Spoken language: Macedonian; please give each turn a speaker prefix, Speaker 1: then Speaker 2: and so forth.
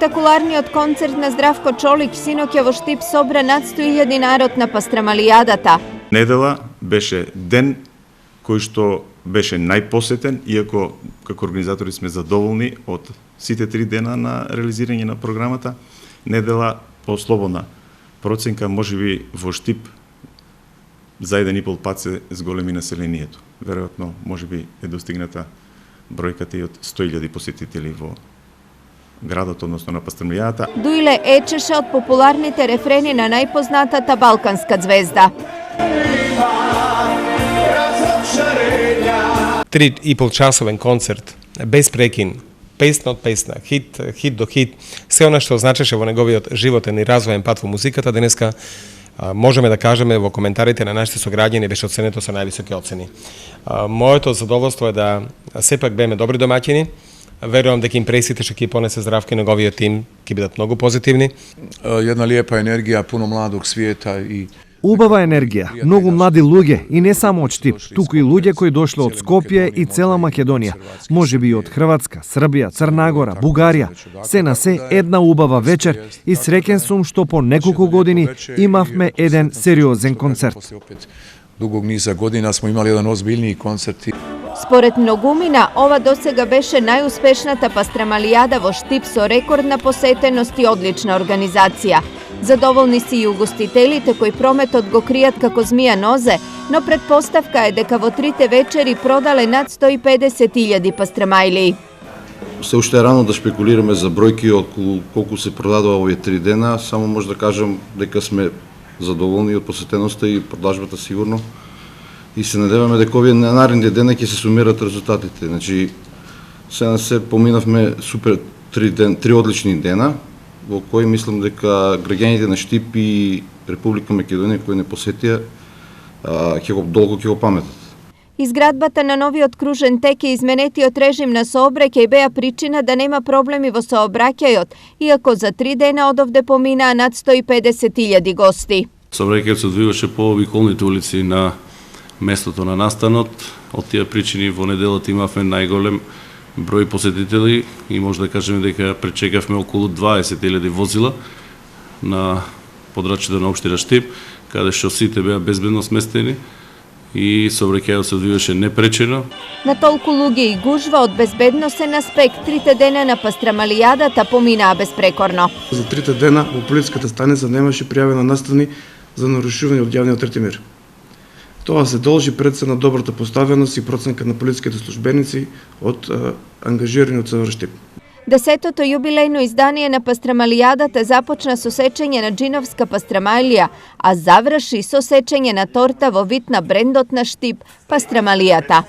Speaker 1: Спектакуларниот концерт на Здравко Чолик синоќа во Штип собра над 100.000 народ на пастрамалијадата.
Speaker 2: Недела беше ден кој што беше најпосетен, иако како организатори сме задоволни од сите 3 дена на реализирање на програмата. Недела по слободна проценка можеби во Штип за 1,5 пат се зголеми населението. Веројатно можеби е достигната бројката и од 100.000 посетители во градот, односно на пастрамалијадата.
Speaker 1: Дуиле ечеше од популарните рефрени на најпознатата балканска звезда.
Speaker 3: 3,5-часовен концерт, без прекин, песна од песна, хит до хит, се она што значеше во неговиот животен и развоен пат во музиката, денеска можеме да кажеме во коментарите на нашите сограѓани беше оценето со највисоки оцени. Моето задоволство е да сепак беме добри домаќини. Верувам дека импресиите што ќе понесе Здравко и неговиот тим ќе бидат многу позитивни.
Speaker 4: Една лепа енергија, пуно младог свиета и
Speaker 5: Убава енергија, многу млади луѓе и не само од Штип, туку и луѓе кои дошле од Скопје и цела Македонија, можеби и од Хрватска, Србија, Црна Гора, Бугарија. Се на се една убава вечер и среќен сум што по неколку години имавме еден сериозен концерт.
Speaker 4: Дугог низа година смо имали еден озбилни концерт.
Speaker 1: Според многумина, ова досега беше најуспешната пастрамалијада во Штип со рекордна посетеност и одлична организација. Задоволни си и угостителите кои прометот го кријат како змија нозе, но предпоставка е дека во 3 вечери продале над 150.000 пастрамајлии.
Speaker 6: Се уште е рано да шпекулираме за бројки околу колку се продадува овие 3 дена, само може да кажам дека сме задоволни од посетеноста и продажбата сигурно. И се надеваме дека овие наредните дена ќе се сумират резултатите. Значи, се на се поминавме супер 3 одлични дена, во кои мислам дека граѓаните на Штип и Република Македонија кои не посетија, долго ќе го паметат.
Speaker 1: Изградбата на новиот кружен тек и изменетиот режим на сообраќај беа причина да нема проблеми во сообраќајот, иако за 3 дена одовде поминаа над 150.000 гости.
Speaker 7: Сообраќајот се одвиваше по обиколните улици на местото на настанот. Од тие причини во неделата имавме најголем број посетители и може да кажеме дека пречекавме околу 20.000 возила на подрачјето на општина Штип, каде што сите беа безбедно сместени и сообраќајот се одвиваше непречено.
Speaker 1: На толку луѓе и гужва од безбедносен аспект 3 дена на пастрамалијадата поминаа безпрекорно.
Speaker 8: За 3 дена во полициската станица немаше пријавено настани за нарушување од јавниот ред и мир. Тоа се должи пред се на добрата поставеност и проценка на полициските службеници од ангажирани од СВР Штип.
Speaker 1: 10-тото јубилејно издание на пастрамалијадата започна со сечење на джиновска пастрамалија, а заврши со сечење на торта во вид на брендот на Штип, пастрамалијата.